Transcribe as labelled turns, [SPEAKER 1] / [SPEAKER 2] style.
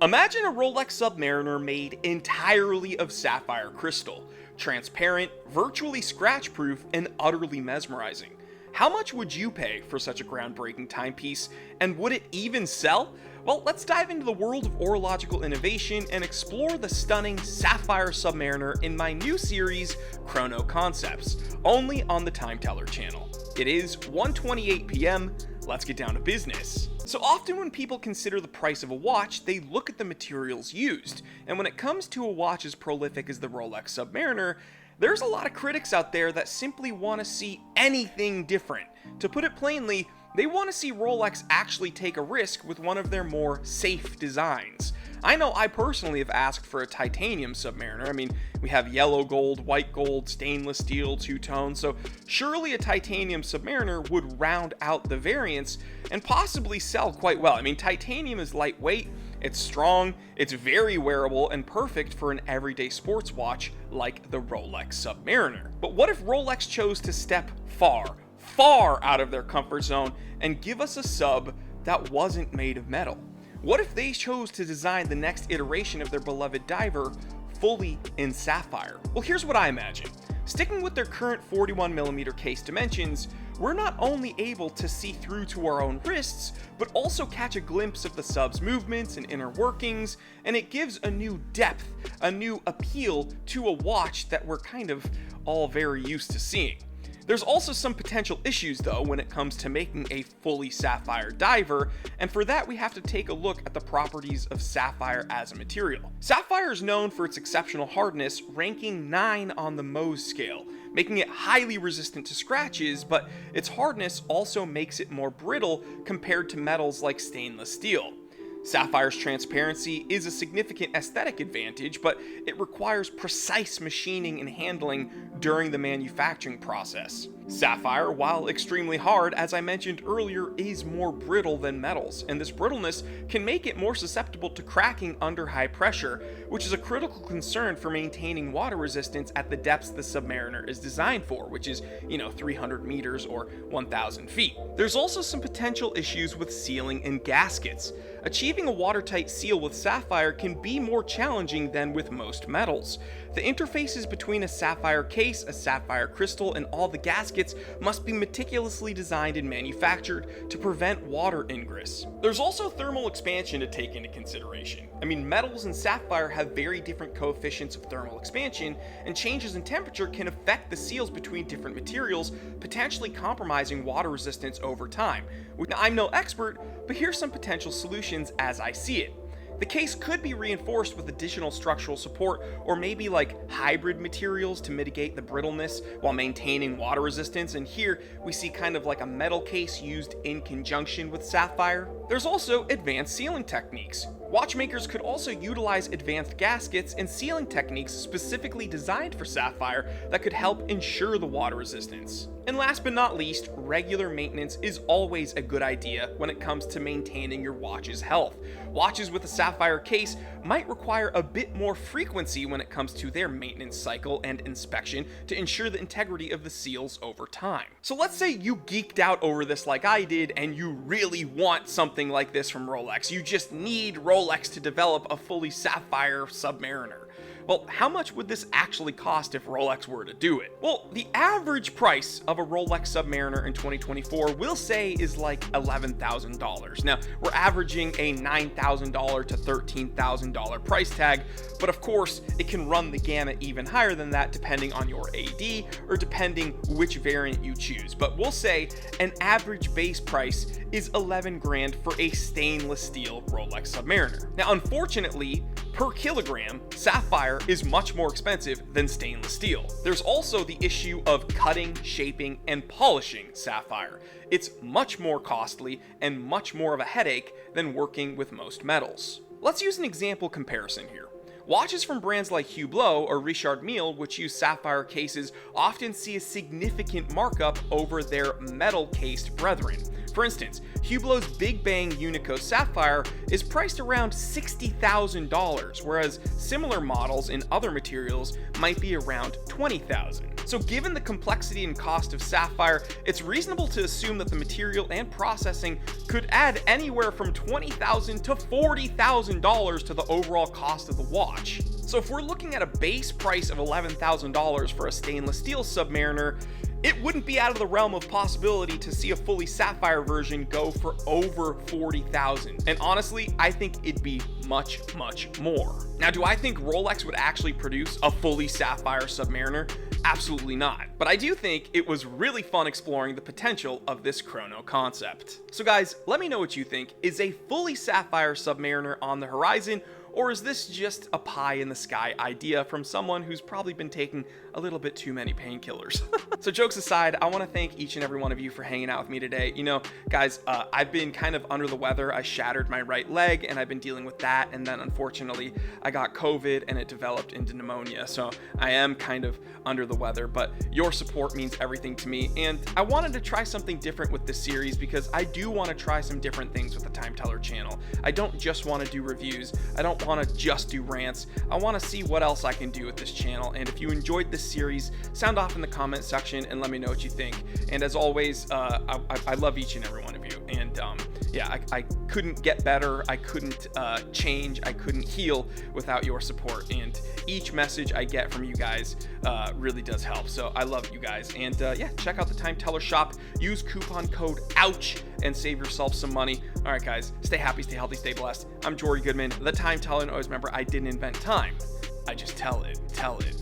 [SPEAKER 1] Imagine a Rolex Submariner made entirely of sapphire crystal, transparent, virtually scratch-proof, and utterly mesmerizing. How much would you pay for such a groundbreaking timepiece, and would it even sell? Well, let's dive into the world of horological innovation and explore the stunning Sapphire Submariner in my new series, Chrono Concepts, only on the Time Teller channel. It is 1:28 p.m. Let's get down to business. So often when people consider the price of a watch, they look at the materials used. And when it comes to a watch as prolific as the Rolex Submariner, there's a lot of critics out there that simply want to see anything different. To put it plainly, they want to see Rolex actually take a risk with one of their more safe designs. I know I personally have asked for a titanium Submariner. I mean, we have yellow gold, white gold, stainless steel, two-tone, so surely a titanium Submariner would round out the variants and possibly sell quite well. I mean, titanium is lightweight, it's strong, it's very wearable, and perfect for an everyday sports watch like the Rolex Submariner. But what if Rolex chose to step far out of their comfort zone and give us a sub that wasn't made of metal? What if they chose to design the next iteration of their beloved diver fully in sapphire? Well, here's what I imagine. Sticking with their current 41mm case dimensions, we're not only able to see through to our own wrists, but also catch a glimpse of the sub's movements and inner workings, and it gives a new depth, a new appeal to a watch that we're kind of all very used to seeing. There's also some potential issues though when it comes to making a fully sapphire diver, and for that we have to take a look at the properties of sapphire as a material. Sapphire is known for its exceptional hardness, ranking 9 on the Mohs scale, making it highly resistant to scratches, but its hardness also makes it more brittle compared to metals like stainless steel. Sapphire's transparency is a significant aesthetic advantage, but it requires precise machining and handling during the manufacturing process. Sapphire, while extremely hard, as I mentioned earlier, is more brittle than metals, and this brittleness can make it more susceptible to cracking under high pressure, which is a critical concern for maintaining water resistance at the depths the Submariner is designed for, which is, 300 meters or 1,000 feet. There's also some potential issues with sealing and gaskets. Achieving a watertight seal with sapphire can be more challenging than with most metals. The interfaces between a sapphire case, a sapphire crystal, and all the gaskets must be meticulously designed and manufactured to prevent water ingress. There's also thermal expansion to take into consideration. I mean, metals and sapphire have very different coefficients of thermal expansion, and changes in temperature can affect the seals between different materials, potentially compromising water resistance over time. Now, I'm no expert, but here's some potential solutions as I see it. The case could be reinforced with additional structural support, or maybe like hybrid materials to mitigate the brittleness while maintaining water resistance, and here we see kind of like a metal case used in conjunction with sapphire. There's also advanced sealing techniques. Watchmakers could also utilize advanced gaskets and sealing techniques specifically designed for sapphire that could help ensure the water resistance. And last but not least, regular maintenance is always a good idea when it comes to maintaining your watch's health. Watches with a sapphire case might require a bit more frequency when it comes to their maintenance cycle and inspection to ensure the integrity of the seals over time. So let's say you geeked out over this like I did and you really want something like this from Rolex. You just need Rolex to develop a fully sapphire Submariner. Well, how much would this actually cost if Rolex were to do it? Well, the average price of a Rolex Submariner in 2024 we'll say is like $11,000. Now, we're averaging a $9,000 to $13,000 price tag, but of course, it can run the gamut even higher than that depending on your AD or depending which variant you choose. But we'll say an average base price is 11 grand for a stainless steel Rolex Submariner. Now, unfortunately, per kilogram, sapphire is much more expensive than stainless steel. There's also the issue of cutting, shaping, and polishing sapphire. It's much more costly and much more of a headache than working with most metals. Let's use an example comparison here. Watches from brands like Hublot or Richard Mille, which use sapphire cases, often see a significant markup over their metal-cased brethren. For instance, Hublot's Big Bang Unico Sapphire is priced around $60,000, whereas similar models in other materials might be around $20,000. So given the complexity and cost of Sapphire, it's reasonable to assume that the material and processing could add anywhere from $20,000 to $40,000 to the overall cost of the watch. So if we're looking at a base price of $11,000 for a stainless steel Submariner, it wouldn't be out of the realm of possibility to see a fully sapphire version go for over $40,000. And honestly, I think it'd be much, much more. Now, do I think Rolex would actually produce a fully sapphire Submariner? Absolutely not. But I do think it was really fun exploring the potential of this Chrono concept. So guys, let me know what you think. Is a fully sapphire Submariner on the horizon, or is this just a pie in the sky idea from someone who's probably been taking a little bit too many painkillers? So jokes aside, I want to thank each and every one of you for hanging out with me today. You know, guys, I've been kind of under the weather. I shattered my right leg and I've been dealing with that. And then unfortunately, I got COVID and it developed into pneumonia. So I am kind of under the weather, but your support means everything to me. And I wanted to try something different with this series because I do want to try some different things with the Time Teller channel. I don't just want to do reviews. I don't want to just do rants. I want to see what else I can do with this channel. And if you enjoyed this series, sound off in the comment section and let me know what you think. And as always, I love each and every one of you. And yeah, I couldn't get better. I couldn't change. I couldn't heal without your support. And each message I get from you guys really does help. So I love you guys. And yeah, check out the Time Teller shop. Use coupon code OUCH and save yourself some money. All right, guys, stay happy, stay healthy, stay blessed. I'm Jory Goodman, the Time Teller, and always remember, I didn't invent time. I just tell it.